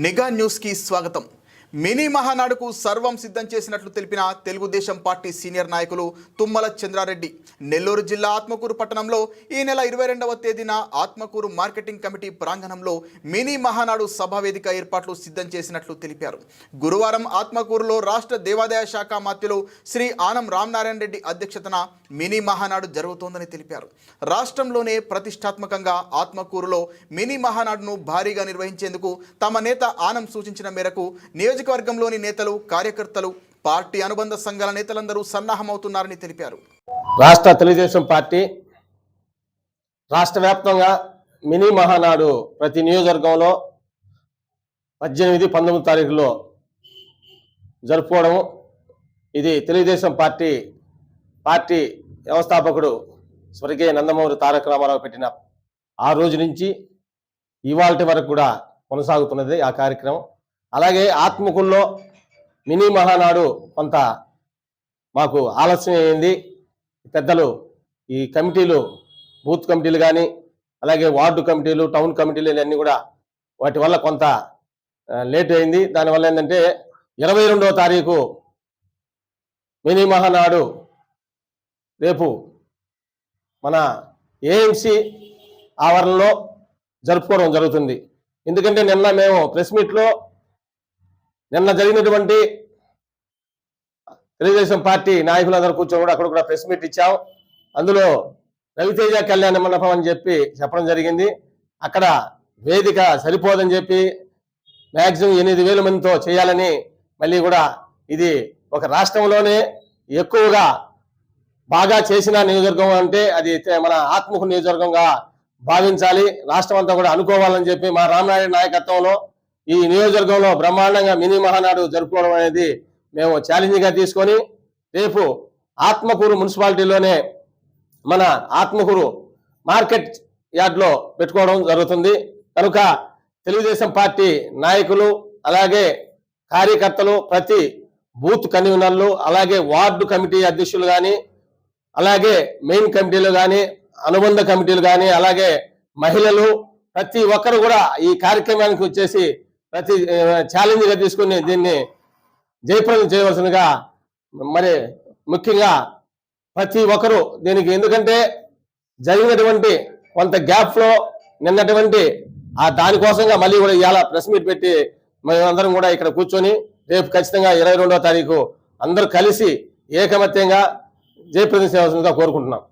నిఘా న్యూస్ కి స్వాగతం. మినీ మహానాడుకు సర్వం సిద్ధం చేసినట్లు తెలిపిన తెలుగుదేశం పార్టీ సీనియర్ నాయకులు తుమ్మల చంద్రారెడ్డి నెల్లూరు జిల్లా ఆత్మకూరు పట్టణంలో ఈ నెల 22వ తేదీన ఆత్మకూరు మార్కెటింగ్ కమిటీ ప్రాంగణంలో మినీ మహానాడు సభా వేదిక ఏర్పాట్లు సిద్ధం చేసినట్లు తెలిపారు. గురువారం ఆత్మకూరులో రాష్ట్ర దేవాదాయ శాఖ మంత్రులు శ్రీ ఆనం రామనారాయణ రెడ్డి అధ్యక్షతన మినీ మహానాడు జరుగుతోందని తెలిపారు. రాష్ట్రంలోనే ప్రతిష్టాత్మకంగా ఆత్మకూరులో మినీ మహానాడును భారీగా నిర్వహించేందుకు తమ నేత ఆనం సూచించిన మేరకు నియోజకవర్గంలోని నేతలు, కార్యకర్తలు, పార్టీ అనుబంధ సంఘాల నేతలందరూ సన్నాహమవుతున్నారని తెలిపారు. రాష్ట్ర తెలుగుదేశం పార్టీ రాష్ట్ర వ్యాప్తంగా మినీ మహానాడు ప్రతి నియోజకవర్గంలో 18, 19 తారీఖులో జరుపుకోవడం, ఇది తెలుగుదేశం పార్టీ వ్యవస్థాపకుడు స్వర్గీయ నందమూరి తారక రామారావు పెట్టిన ఆ రోజు నుంచి ఇవాల్టి వరకు కూడా కొనసాగుతున్నది ఆ కార్యక్రమం. అలాగే ఆత్మకూరులో మినీ మహానాడు కొంత మాకు ఆలస్యం అయింది. పెద్దలు ఈ కమిటీలు, బూత్ కమిటీలు కానీ, అలాగే వార్డు కమిటీలు, టౌన్ కమిటీలు ఇవన్నీ కూడా వాటి వల్ల కొంత లేట్ అయింది. దానివల్ల ఏంటంటే 22వ తారీఖు మినీ మహానాడు రేపు మన ఏఎంసీ ఆవరణలో జరుపుకోవడం జరుగుతుంది. ఎందుకంటే నిన్న మేము ప్రెస్ మీట్లో నిన్న జరిగినటువంటి తెలుగుదేశం పార్టీ నాయకులందరూ కూర్చొని కూడా అక్కడ కూడా ప్రెస్ మీట్ ఇచ్చాం. అందులో రవితేజ కళ్యాణ మండపం అని చెప్పడం జరిగింది. అక్కడ వేదిక సరిపోదని చెప్పి మ్యాక్సిమం 8,000 మందితో చేయాలని, మళ్ళీ కూడా ఇది ఒక రాష్ట్రంలోనే ఎక్కువగా బాగా చేసిన నియోజకవర్గం అంటే అది మన ఆత్మకూరు నియోజకవర్గంగా భావించాలి, రాష్ట్రం అంతా కూడా అనుకోవాలని చెప్పి మా రామనారాయణ నాయకత్వంలో ఈ నియోజకవర్గంలో బ్రహ్మాండంగా మినీ మహానాడు జరుపుకోవడం అనేది మేము ఛాలెంజ్గా తీసుకొని రేపు ఆత్మకూరు మున్సిపాలిటీలోనే మన ఆత్మకూరు మార్కెట్ యార్డ్లో పెట్టుకోవడం జరుగుతుంది. కనుక తెలుగుదేశం పార్టీ నాయకులు, అలాగే కార్యకర్తలు, ప్రతి బూత్ కన్వీనర్లు, అలాగే వార్డు కమిటీ అధ్యక్షులు కానీ, అలాగే మెయిన్ కమిటీలు కానీ, అనుబంధ కమిటీలు కానీ, అలాగే మహిళలు, ప్రతి ఒక్కరు కూడా ఈ కార్యక్రమానికి వచ్చేసి ప్రతి ఛాలెంజ్గా తీసుకుని దీన్ని జయప్రదం చేయవలసిందిగా, మరి ముఖ్యంగా ప్రతి ఒక్కరు దీనికి, ఎందుకంటే జరిగినటువంటి కొంత గ్యాప్లో నిన్నటువంటి దానికోసంగా మళ్ళీ కూడా ఇవాళ ప్రెస్ మీట్ పెట్టి మేమందరం కూడా ఇక్కడ కూర్చొని రేపు ఖచ్చితంగా 22వ తారీఖు అందరూ కలిసి ఏకమత్యంగా జయప్రదం చేయవలసిందిగా కోరుకుంటున్నాం.